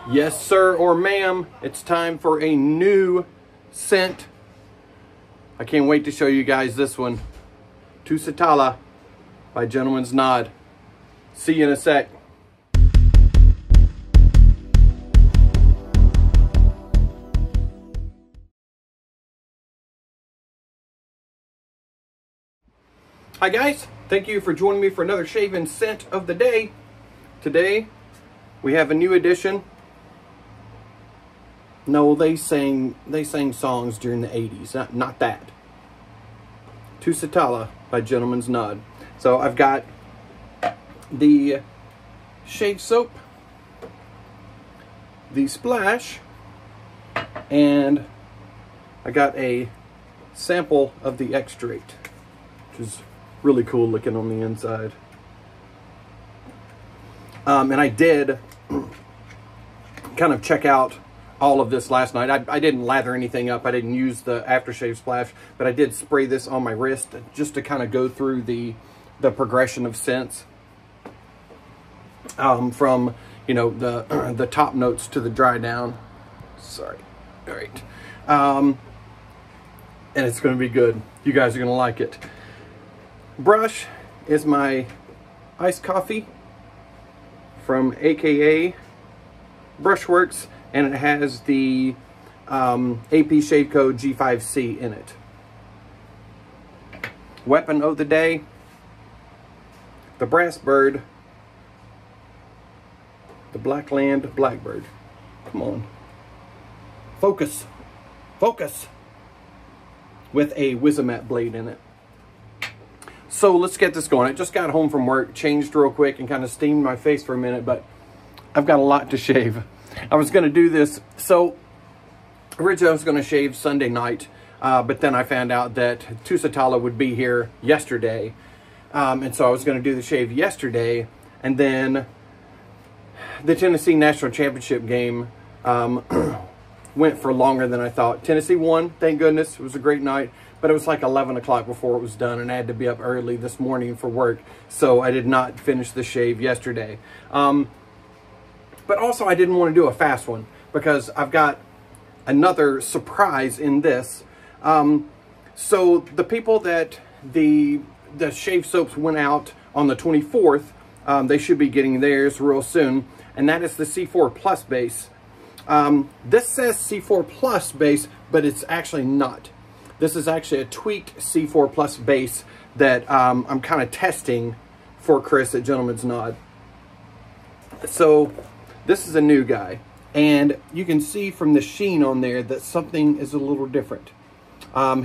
Yes, sir or ma'am, it's time for a new scent. I can't wait to show you guys this one. Tusitala by Gentleman's Nod. See you in a sec. Hi guys, thank you for joining me for another shave-in scent of the day. Today, we have a new addition. No, they sang songs during the 80s, not that. Tusitala by Gentleman's Nod. So I've got the shave soap, the splash, and I got a sample of the extract, which is really cool looking on the inside. And I did kind of check out all of this last night. I didn't lather anything up. I didn't use the aftershave splash, but I did spray this on my wrist just to kind of go through the progression of scents. From, you know, the top notes to the dry down. Sorry. All right. And it's going to be good. You guys are going to like it. Brush is my iced coffee from AKA Brushworks, and it has the AP shave code G5C in it. Weapon of the day, the brass bird, the Blackland blackbird. Come on, focus, focus, with a Wizamat blade in it. So let's get this going. I just got home from work, changed real quick, and kind of steamed my face for a minute, but I've got a lot to shave. I was going to do this, so originally I was going to shave Sunday night, but then I found out that Tusitala would be here yesterday, and so I was going to do the shave yesterday, and then the Tennessee National Championship game went for longer than I thought. Tennessee won, thank goodness. It was a great night. But it was like 11 o'clock before it was done, and I had to be up early this morning for work, so I did not finish the shave yesterday. But also I didn't want to do a fast one because I've got another surprise in this. So the people that the shave soaps went out on the 24th, they should be getting theirs real soon, and that is the C4 Plus base. This says C4 Plus base, but it's actually not. This is actually a tweaked C4 Plus base that I'm kind of testing for Chris at Gentleman's Nod. So this is a new guy, and you can see from the sheen on there that something is a little different.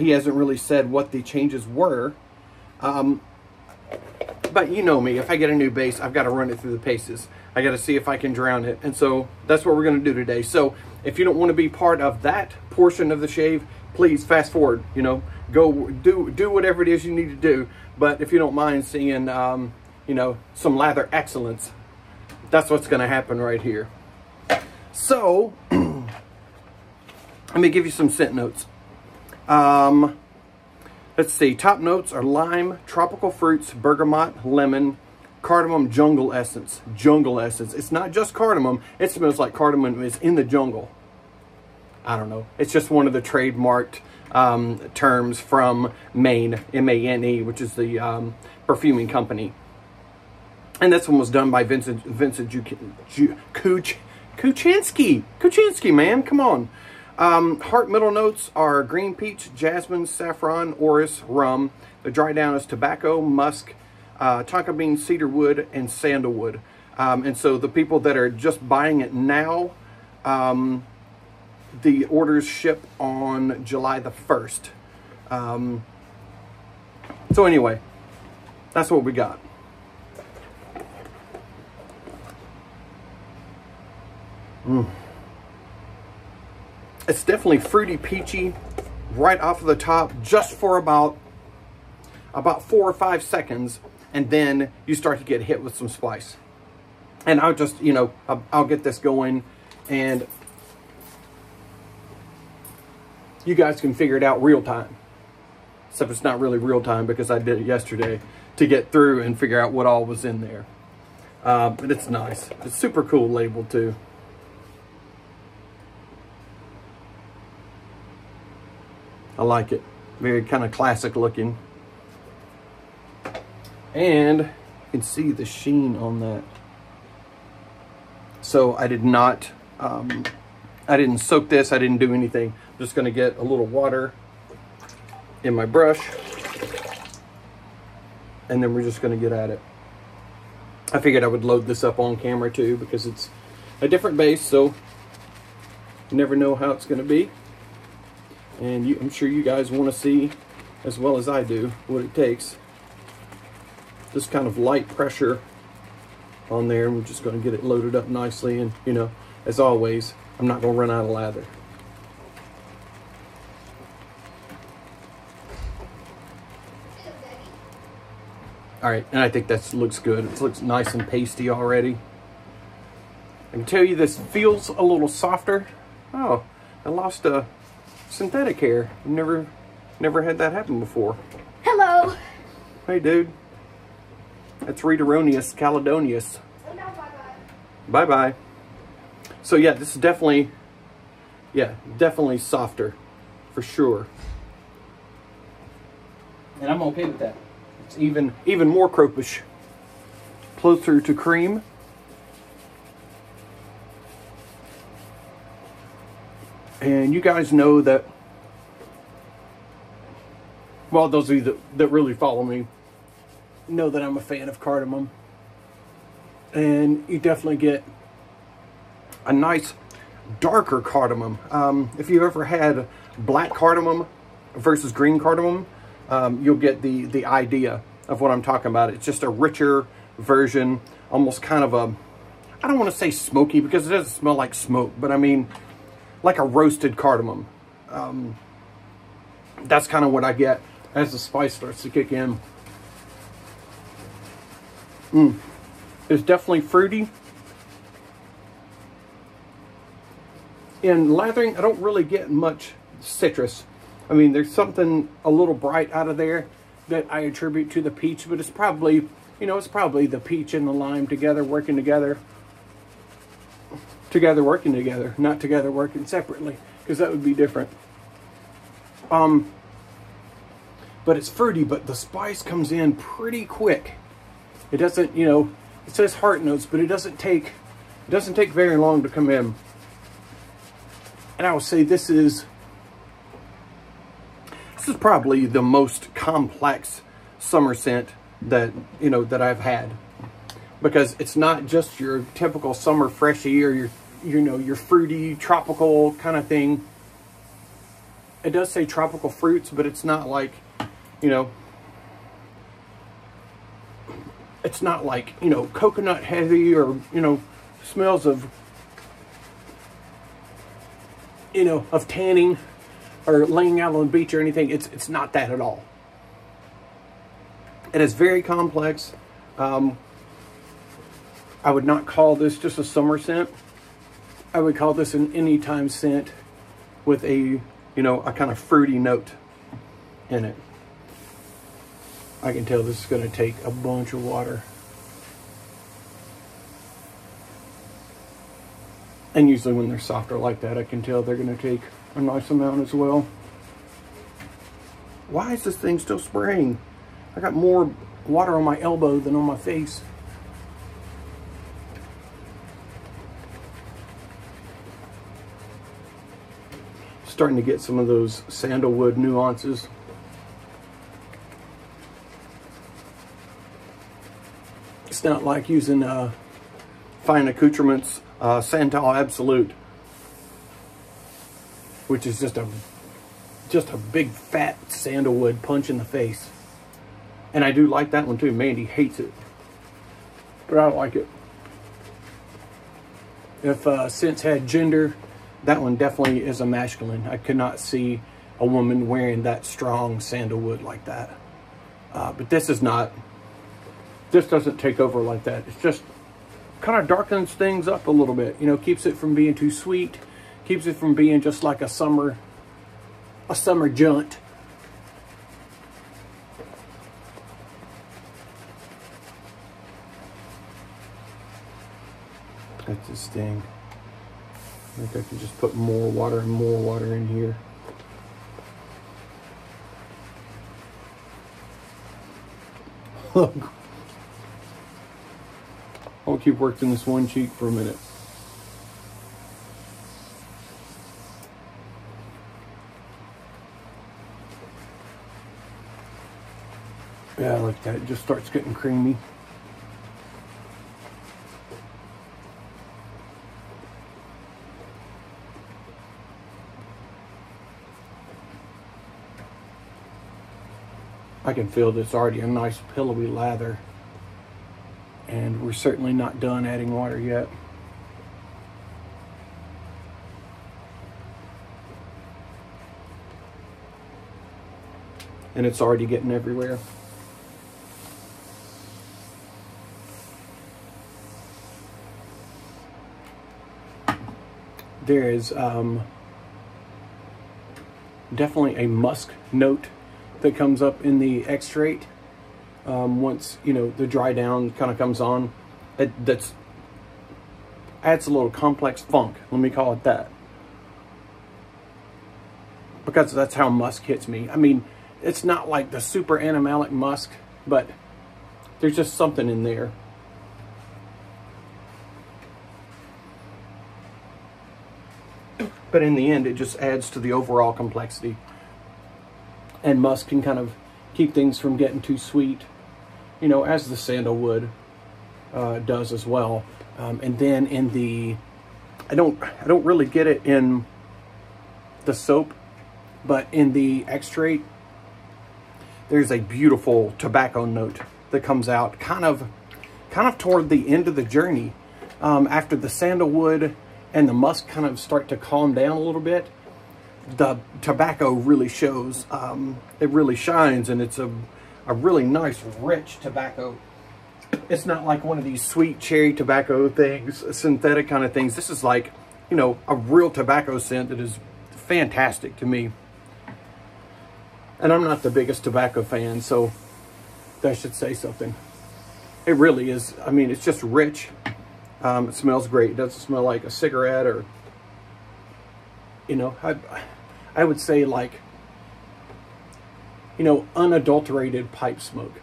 He hasn't really said what the changes were, but you know me, if I get a new base, I've got to run it through the paces. I got to see if I can drown it, and so that's what we're going to do today. So if you don't want to be part of that portion of the shave, please fast forward, you know, go do whatever it is you need to do. But if you don't mind seeing, you know, some lather excellence, that's what's going to happen right here. So, let me give you some scent notes. Let's see, top notes are lime, tropical fruits, bergamot, lemon, cardamom, jungle essence. Jungle essence. It's not just cardamom. It smells like cardamom is in the jungle. I don't know. It's just one of the trademarked terms from Maine, M-A-N-E, which is the perfuming company. And this one was done by Vincent Kuchinski, man, come on. Heart middle notes are green peach, jasmine, saffron, orris, rum. The dry down is tobacco, musk, tonka bean, cedar wood, and sandalwood. And so the people that are just buying it now, the orders ship on July the 1st. So anyway, that's what we got. It's definitely fruity, peachy, right off of the top, just for about 4 or 5 seconds, and then you start to get hit with some spice. And I'll just, you know, I'll get this going, and you guys can figure it out real time. Except it's not really real time because I did it yesterday to get through and figure out what all was in there. But it's nice. It's super cool label too. I like it. Very kind of classic looking. And you can see the sheen on that. So I did not, I didn't soak this. I didn't do anything. I'm just going to get a little water in my brush. And then we're just going to get at it. I figured I would load this up on camera too, because it's a different base, so you never know how it's going to be. And I'm sure you guys want to see, as well as I do, what it takes. Just kind of light pressure on there, and we're just going to get it loaded up nicely. And, you know, as always, I'm not going to run out of lather. All right, and I think that looks good. It looks nice and pasty already. I can tell you this feels a little softer. Oh, I lost a synthetic hair. Never had that happen before. Hello. Hey, dude. That's Readeronius Caledonius. Oh, no, bye-bye. Bye-bye. So yeah, this is definitely softer, for sure. And I'm okay with that. It's even more cropish, closer to cream. And you guys know that, well, those of you that really follow me know that I'm a fan of cardamom. And you definitely get a nice darker cardamom. If you've ever had black cardamom versus green cardamom, you'll get the idea of what I'm talking about. It's just a richer version, almost kind of a, I don't want to say smoky because it doesn't smell like smoke, but I mean like a roasted cardamom. That's kind of what I get as the spice starts to kick in. It's definitely fruity. In lathering, I don't really get much citrus. I mean, there's something a little bright out of there that I attribute to the peach, but it's probably, you know, it's probably the peach and the lime together, working together. Together working together, not together working separately, because that would be different. But it's fruity, but the spice comes in pretty quick. It doesn't, you know, it says heart notes, but it doesn't take very long to come in. And I would say this is probably the most complex summer scent that, you know, that I've had, because it's not just your typical summer freshy or your fruity tropical kind of thing. It does say tropical fruits, but it's not like, you know, it's not like, you know, coconut heavy or, you know, smells of, you know, of tanning or laying out on the beach or anything. It's not that at all. It is very complex. I would not call this just a summer scent. I would call this an anytime scent with a, you know, a kind of fruity note in it. I can tell this is going to take a bunch of water. And usually when they're softer like that, I can tell they're going to take a nice amount as well. Why is this thing still spraying? I got more water on my elbow than on my face. Starting to get some of those sandalwood nuances. It's not like using fine accoutrements, Santal Absolute, which is just a big fat sandalwood punch in the face. And I do like that one too. Mandy hates it, but I like it. If scents had gender, that one definitely is a masculine. I could not see a woman wearing that strong sandalwood like that. But this is not. This doesn't take over like that. It's just kind of darkens things up a little bit. You know, keeps it from being too sweet. Keeps it from being just like a summer jaunt. That's this thing. I think I can just put more water and more water in here. Look. I'll keep working this one cheek for a minute. Yeah, like that. It just starts getting creamy. I can feel that it's already a nice pillowy lather. And we're certainly not done adding water yet. And it's already getting everywhere. There is definitely a musk note that comes up in the extract once, you know, the dry down kind of comes on. That's adds a little complex funk, let me call it that, because that's how musk hits me. I mean, it's not like the super animalic musk, but there's just something in there. But in the end, it just adds to the overall complexity. And musk can kind of keep things from getting too sweet, you know, as the sandalwood does as well. And then in the, I don't really get it in the soap, but in the extract, there's a beautiful tobacco note that comes out kind of toward the end of the journey, after the sandalwood and the musk kind of start to calm down a little bit. The tobacco really shows, it really shines, and it's a really nice, rich tobacco. It's not like one of these sweet cherry tobacco things, synthetic kind of things. This is like, you know, a real tobacco scent that is fantastic to me. And I'm not the biggest tobacco fan, so that should say something. It really is. I mean, it's just rich. It smells great. It doesn't smell like a cigarette or, you know, I would say like, you know, unadulterated pipe smoke.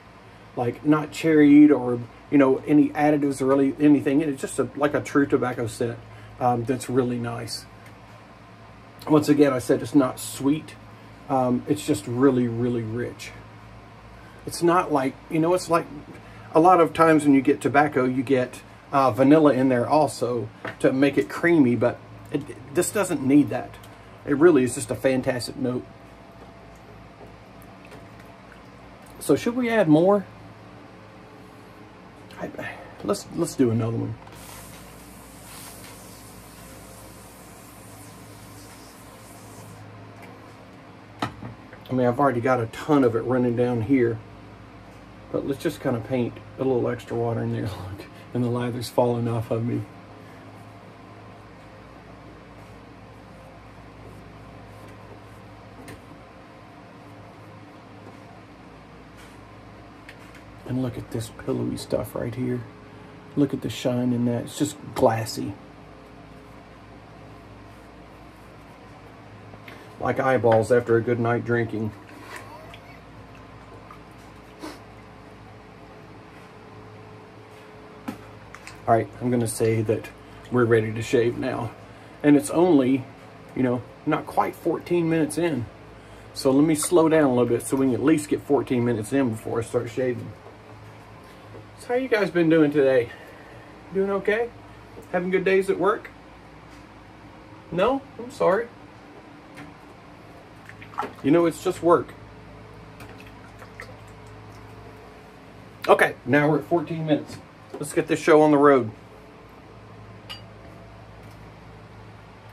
Like not cherried or, you know, any additives or really anything. It's just like a true tobacco scent that's really nice. Once again, I said it's not sweet. It's just really, really rich. It's not like, you know, it's like a lot of times when you get tobacco, you get vanilla in there also to make it creamy, but this doesn't need that. It really is just a fantastic note. So should we add more? Let's do another one. I mean, I've already got a ton of it running down here, but let's just kind of paint a little extra water in there. Look, and the lather's falling off of me. And look at this pillowy stuff right here. Look at the shine in that. It's just glassy. Like eyeballs after a good night drinking. All right, I'm gonna say that we're ready to shave now. And it's only, you know, not quite 14 minutes in. So let me slow down a little bit so we can at least get 14 minutes in before I start shaving. So how you guys been doing today? Doing okay? Having good days at work? No? I'm sorry. You know, it's just work. Okay, now we're at 14 minutes. Let's get this show on the road.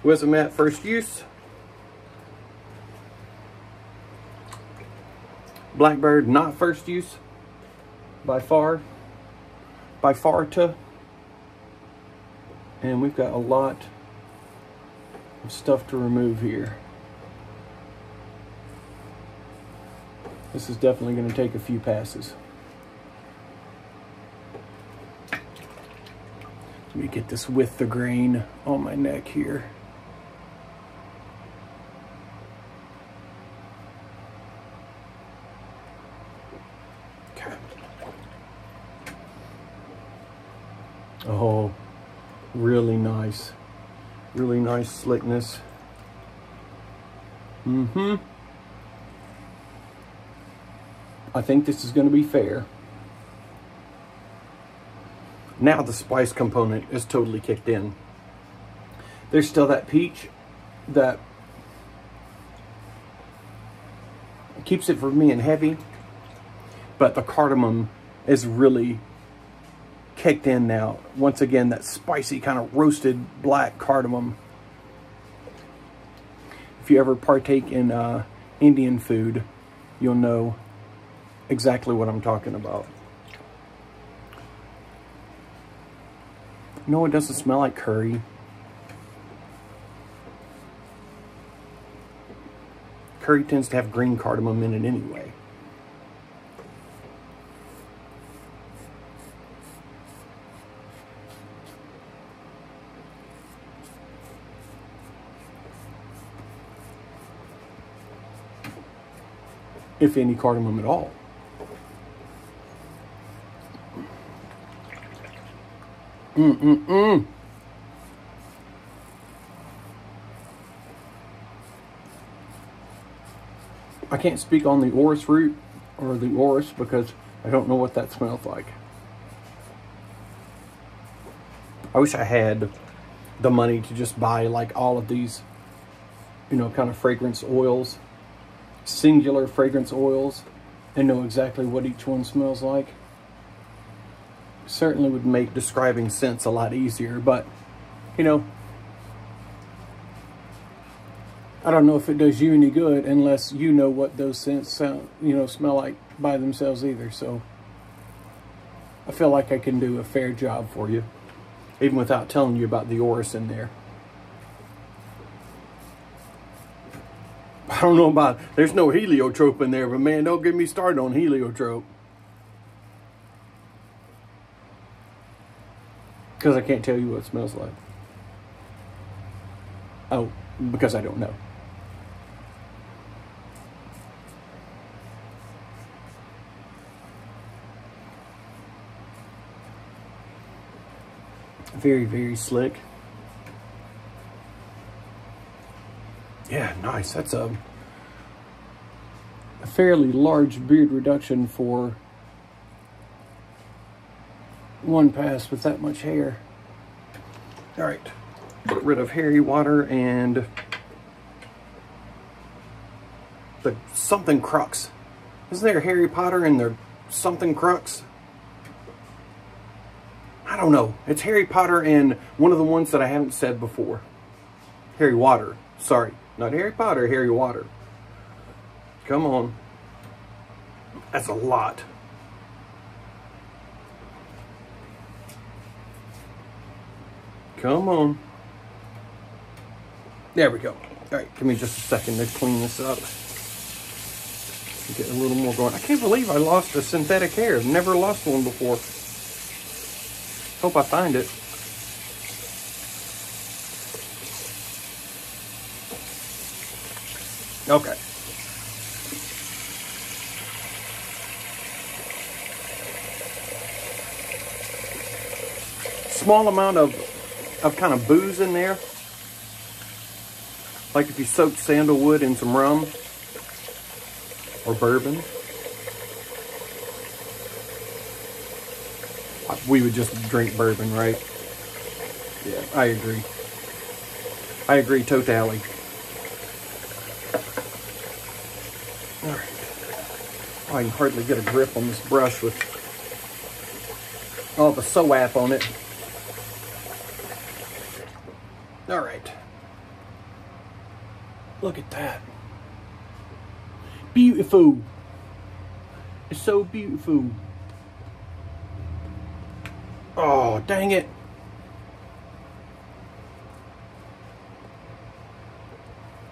Wizamat first use. Blackbird not first use. By far. By far to. And we've got a lot of stuff to remove here. This is definitely going to take a few passes. Let me get this with the grain on my neck here. Okay. Really nice slickness. I think this is going to be fair. Now the spice component is totally kicked in. There's still that peach that keeps it from being heavy, but the cardamom is really kicked in now. Once again, that spicy kind of roasted black cardamom. If you ever partake in Indian food, you'll know exactly what I'm talking about. No, it doesn't smell like curry. Curry tends to have green cardamom in it anyway. If any cardamom at all. I can't speak on the orris root or the orris because I don't know what that smells like. I wish I had the money to just buy like all of these, you know, kind of fragrance oils, singular fragrance oils, and know exactly what each one smells like. Certainly would make describing scents a lot easier, but you know, I don't know if it does you any good unless you know what those scents sound, you know, smell like by themselves either. So I feel like I can do a fair job for you, even without telling you about the orris in there. I don't know about, there's no heliotrope in there, but man, don't get me started on heliotrope. Because I can't tell you what it smells like. Oh, because I don't know. Very, very slick. Yeah, nice. That's a fairly large beard reduction for one pass with that much hair. All right, get rid of hairy water and the something crux. Isn't there Harry Potter and there something crux? I don't know. It's Harry Potter and one of the ones that I haven't said before. Harry Water. Sorry, not Harry Potter, Harry Water. Come on. That's a lot. Come on. There we go. All right, give me just a second to clean this up. Get a little more going. I can't believe I lost a synthetic hair. I've never lost one before. Hope I find it. Okay. Small amount of kind of booze in there. Like if you soaked sandalwood in some rum or bourbon. We would just drink bourbon, right? Yeah, I agree. I agree totally. All right. Oh, I can hardly get a grip on this brush with all the SOAP on it. All right. Look at that. Beautiful. It's so beautiful. Oh, dang it.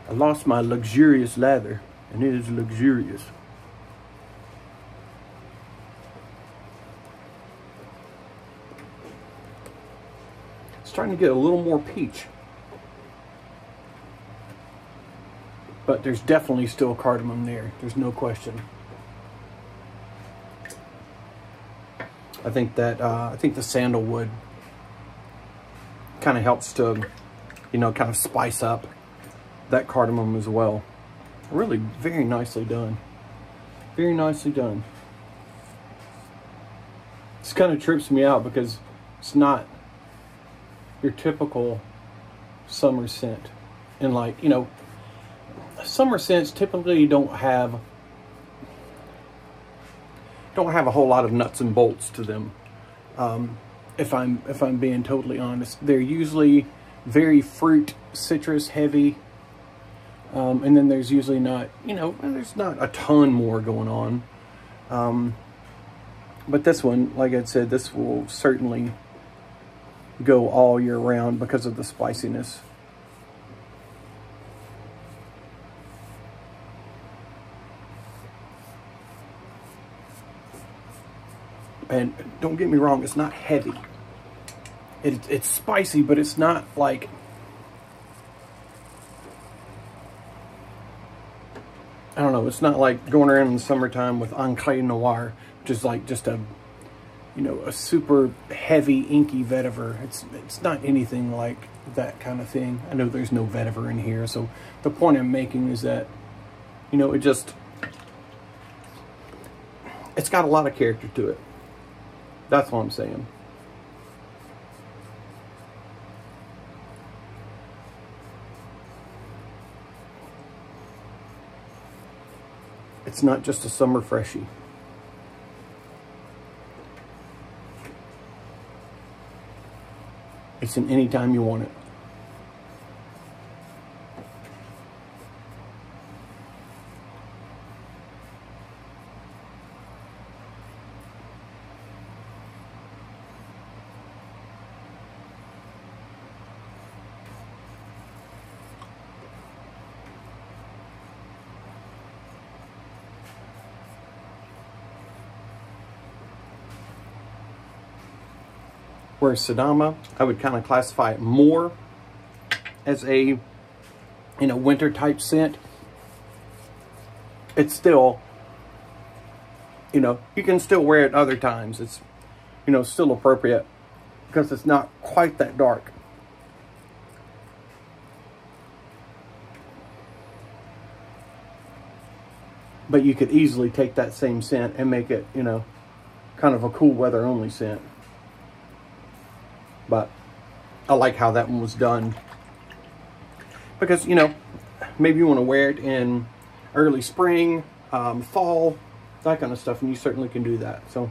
I lost my luxurious lather, and it is luxurious. It's starting to get a little more peach. But there's definitely still cardamom there. There's no question. I think that I think the sandalwood kind of helps to you know, kind of spice up that cardamom as well. Really very nicely done. Very nicely done. This kind of trips me out because it's not your typical summer scent. And like, you know, summer scents typically don't have a whole lot of nuts and bolts to them. If I'm being totally honest, they're usually very fruit, citrus heavy. And then there's usually not, you know, there's not a ton more going on. But this one, like I said, this will certainly go all year round because of the spiciness. And don't get me wrong, it's not heavy. It's spicy, but it's not like, I don't know, it's not like going around in the summertime with Ancre Noir, which is like just a, you know, a super heavy, inky vetiver. It's not anything like that kind of thing. I know there's no vetiver in here, so the point I'm making is that, you know, it's got a lot of character to it. That's what I'm saying. It's not just a summer freshie. It's an anytime you want it. Whereas Sadama, I would kind of classify it more as a, you know, winter type scent. It's still, you know, you can still wear it other times. It's, you know, still appropriate because it's not quite that dark. But you could easily take that same scent and make it, you know, kind of a cool weather only scent. But I like how that one was done. Because, you know, maybe you want to wear it in early spring, fall, that kind of stuff. And you certainly can do that. So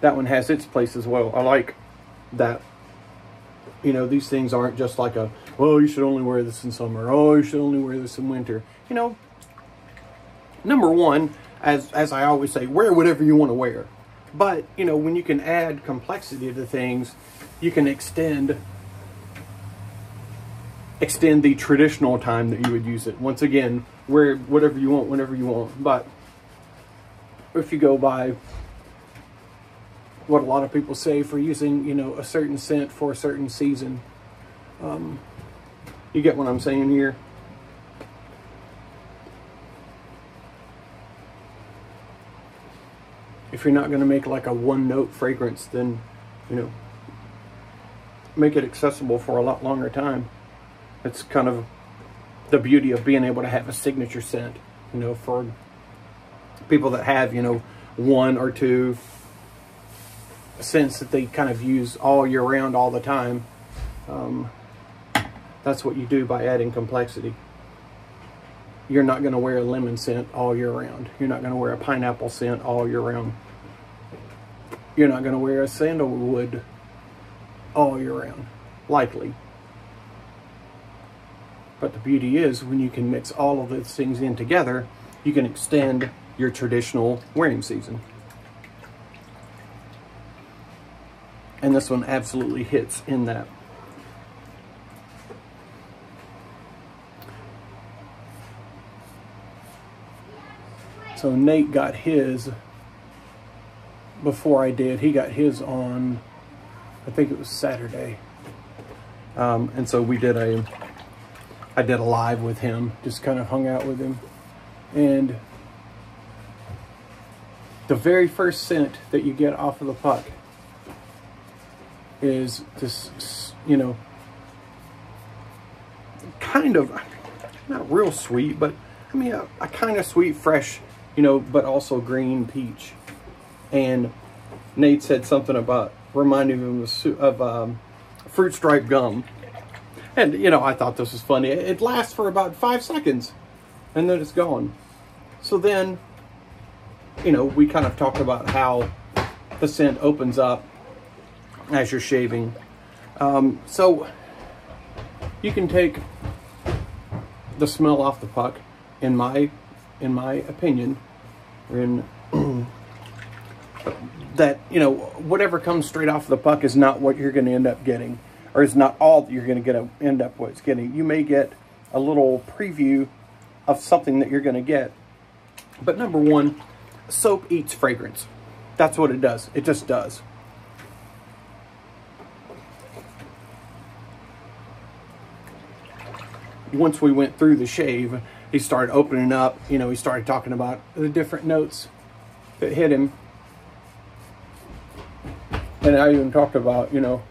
that one has its place as well. I like that, you know, these things aren't just like a, oh, you should only wear this in summer. Oh, you should only wear this in winter. You know, number one, as I always say, wear whatever you want to wear. But, you know, when you can add complexity to things, you can extend the traditional time that you would use it. Once again, wear whatever you want, whenever you want. But if you go by what a lot of people say for using, you know, a certain scent for a certain season, you get what I'm saying here? If you're not going to make like a one-note fragrance, then, you know, make it accessible for a lot longer time. It's kind of the beauty of being able to have a signature scent, you know, for people that have, you know, one or two scents that they kind of use all year round, all the time. That's what you do by adding complexity. You're not going to wear a lemon scent all year round. You're not going to wear a pineapple scent all year round. You're not going to wear a sandalwood all year round, likely. But the beauty is when you can mix all of those things in together, you can extend your traditional wearing season. And this one absolutely hits in that. So Nate got his before I did. He got his on, I think it was Saturday. And so we did I did a live with him, just kind of hung out with him. And the very first scent that you get off of the puck is this, you know, kind of, not real sweet, but I mean a kind of sweet, fresh, you know, but also green peach. And Nate said something about reminding him of fruit stripe gum. And, you know, I thought this was funny. It lasts for about 5 seconds, and then it's gone. So then, you know, we kind of talked about how the scent opens up as you're shaving. So you can take the smell off the puck, in my opinion, that, you know, whatever comes straight off the puck is not what you're going to end up getting, or is not all that you're going to end up what's getting. You may get a little preview of something that you're going to get. But number one, soap eats fragrance. That's what it does. It just does. Once we went through the shave, he started opening up. You know, he started talking about the different notes that hit him. And I even talked about, you know,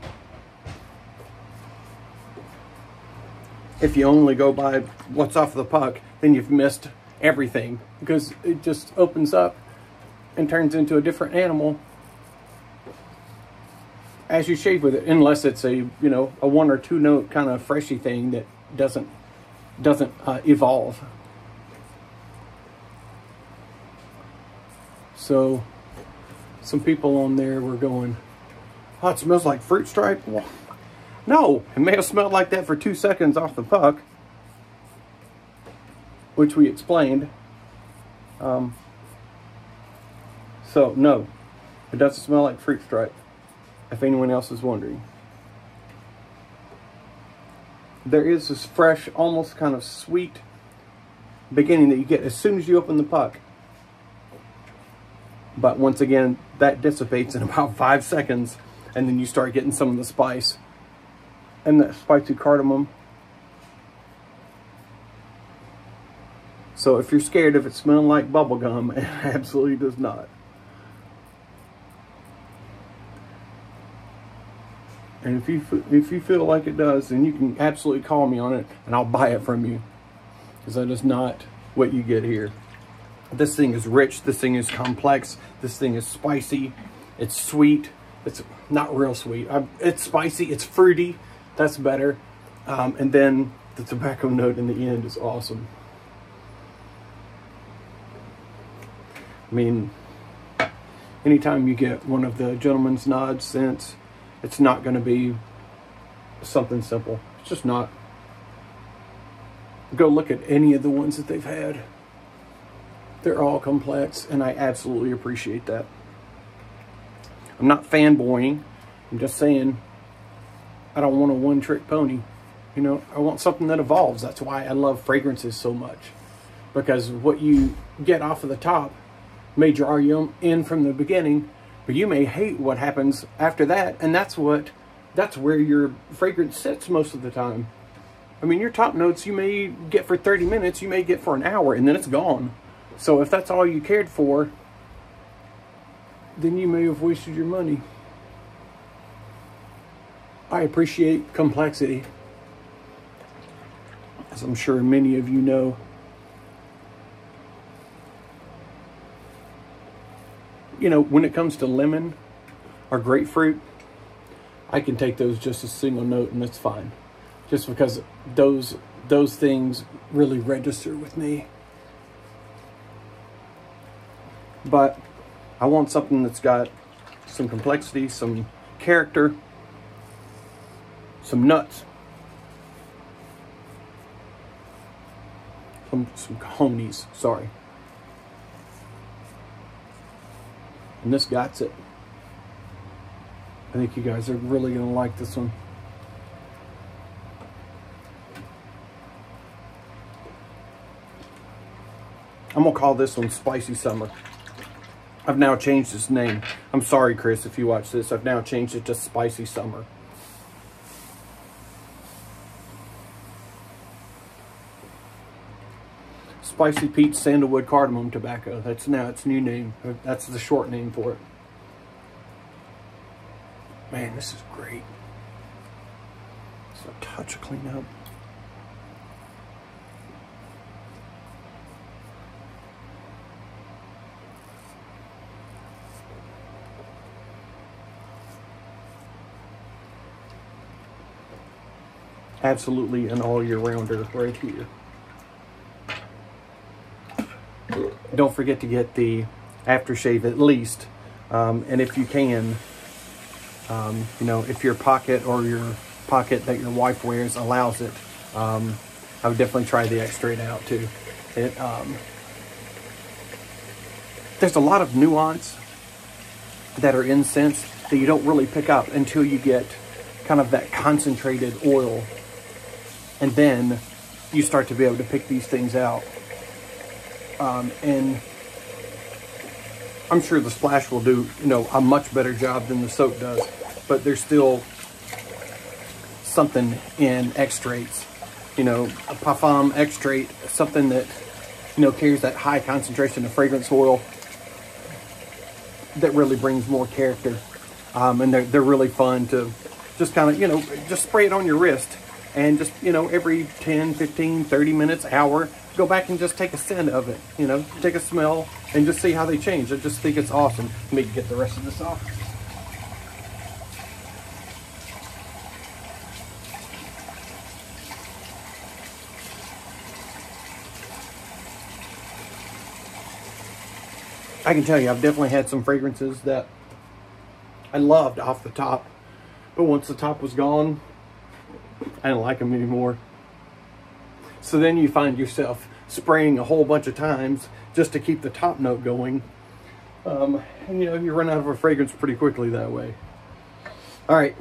if you only go by what's off the puck, then you've missed everything, because it just opens up and turns into a different animal as you shave with it, unless it's a, you know, a 1 or 2 note kind of freshy thing that doesn't evolve. So some people on there were going, "Oh, it smells like fruit stripe." Well, no, it may have smelled like that for 2 seconds off the puck, which we explained. So no, it doesn't smell like fruit stripe, if anyone else is wondering. There is this fresh, almost kind of sweet beginning that you get as soon as you open the puck. But once again, that dissipates in about 5 seconds, and then you start getting some of the spice and that spicy cardamom. So if you're scared of it smelling like bubble gum, it absolutely does not. And if you feel like it does, then you can absolutely call me on it, and I'll buy it from you, because that is not what you get here. This thing is rich. This thing is complex. This thing is spicy. It's sweet. It's not real sweet. It's spicy. It's fruity. That's better. And then the tobacco note in the end is awesome. I mean, anytime you get one of the Gentleman's Nod scents, it's not going to be something simple. It's just not. Go look at any of the ones that they've had. They're all complex, and I absolutely appreciate that. I'm not fanboying. I'm just saying I don't want a one-trick pony. You know, I want something that evolves. That's why I love fragrances so much. Because what you get off of the top may draw you in from the beginning, but you may hate what happens after that, and that's where your fragrance sits most of the time. I mean, your top notes you may get for 30 minutes, you may get for an hour, and then it's gone. So if that's all you cared for, then you may have wasted your money. I appreciate complexity, as I'm sure many of you know. You know, when it comes to lemon or grapefruit, I can take those just a single note and that's fine. Just because those things really register with me. But I want something that's got some complexity, some character, some nuts, some cojones, sorry. And this got it. I think you guys are really going to like this one. I'm going to call this one Spicy Summer. I've now changed its name. I'm sorry, Chris, if you watch this. I've now changed it to Spicy Summer. Spicy Peach Sandalwood Cardamom Tobacco. That's now its new name. That's the short name for it. Man, this is great. Just a touch of cleanup. absolutely an all year rounder right here. Don't forget to get the aftershave at least, and if you can, you know, if your pocket or your pocket that your wife wears allows it, I would definitely try the X-Straight out too. It there's a lot of nuance that are in scents that you don't really pick up until you get kind of that concentrated oil, and then you start to be able to pick these things out. And I'm sure the splash will do, you know, a much better job than the soap does, but there's still something in X-Straights, you know, a Parfum X-Straight, something that, you know, carries that high concentration of fragrance oil that really brings more character. And they're really fun to just kind of, you know, just spray it on your wrist and just, you know, every 10, 15, 30 minutes, hour, go back and just take a scent of it, you know, take a smell and just see how they change. I just think it's awesome. Let me get the rest of this off. I can tell you, I've definitely had some fragrances that I loved off the top, but once the top was gone, I didn't like them anymore. So then you find yourself spraying a whole bunch of times just to keep the top note going. And you know, you run out of a fragrance pretty quickly that way. All right,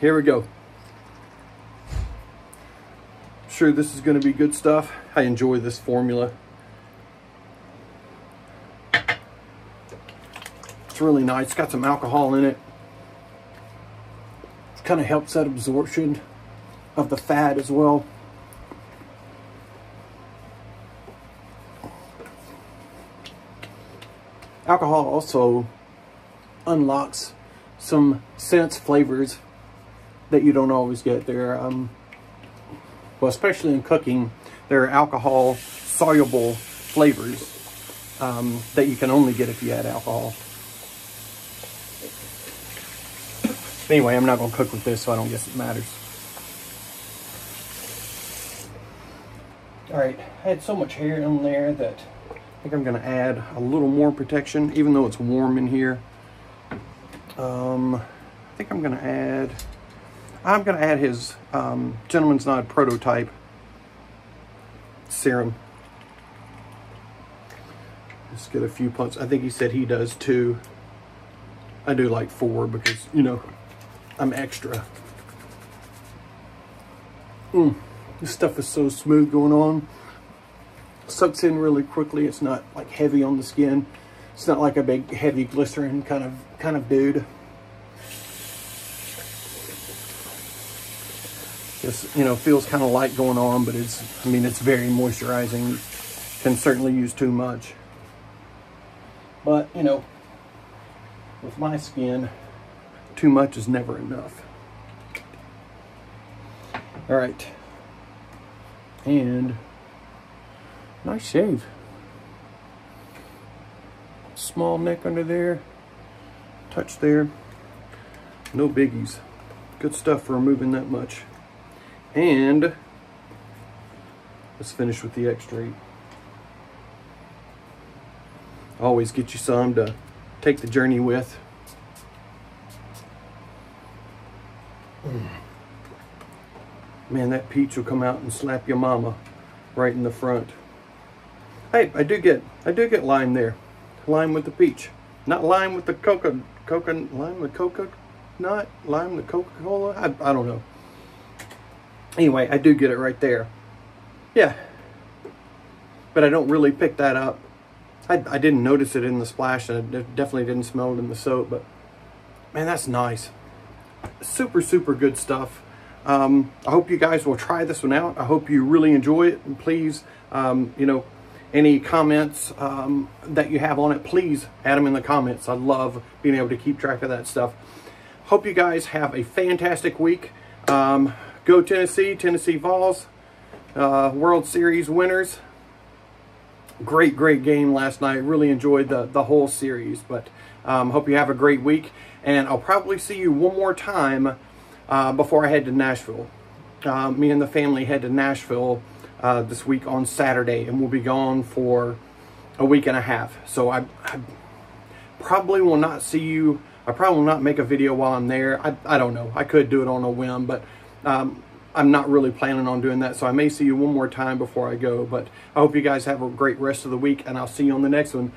here we go. Sure, this is going to be good stuff. I enjoy this formula. It's really nice. It's got some alcohol in it. It kind of helps that absorption of the fat as well. Alcohol also unlocks some scents, flavors that you don't always get. There, well, especially in cooking, there are alcohol soluble flavors that you can only get if you add alcohol. Anyway, I'm not going to cook with this, so I don't guess it matters. All right, I had so much hair in there that I think I'm going to add a little more protection, even though it's warm in here. I think I'm going to add his Gentleman's Nod Prototype serum. Just get a few pumps. I think he said he does 2. I do like 4 because, you know, I'm extra. This stuff is so smooth going on. Sucks in really quickly. It's not like heavy on the skin. It's not like a big heavy glycerin kind of dude. Just, you know, feels kind of light going on, but it's, I mean, it's very moisturizing. Can certainly use too much. But, you know, with my skin, too much is never enough. All right. And nice shave. Small neck under there. Touch there. No biggies. Good stuff for removing that much. And let's finish with the X-Straight. Always get you some to take the journey with. Man, that peach will come out and slap your mama right in the front. Hey, I do get lime there. Lime with the peach. Not lime with the lime with coconut, lime with Coca-Cola. I don't know. Anyway, I do get it right there. Yeah. But I don't really pick that up. I didn't notice it in the splash, and I definitely didn't smell it in the soap, but man, that's nice. Super, super good stuff. I hope you guys will try this one out. I hope you really enjoy it. And please, you know, any comments that you have on it, please add them in the comments. I love being able to keep track of that stuff. Hope you guys have a fantastic week. Go Tennessee, Tennessee Vols, World Series winners. Great game last night. Really enjoyed the whole series. But hope you have a great week. And I'll probably see you one more time before I head to Nashville. me and the family head to Nashville this week on Saturday, and we'll be gone for a week and a half. So I probably will not see you. I probably will not make a video while I'm there. I don't know. I could do it on a whim, but I'm not really planning on doing that. So I may see you one more time before I go. But I hope you guys have a great rest of the week, and I'll see you on the next one.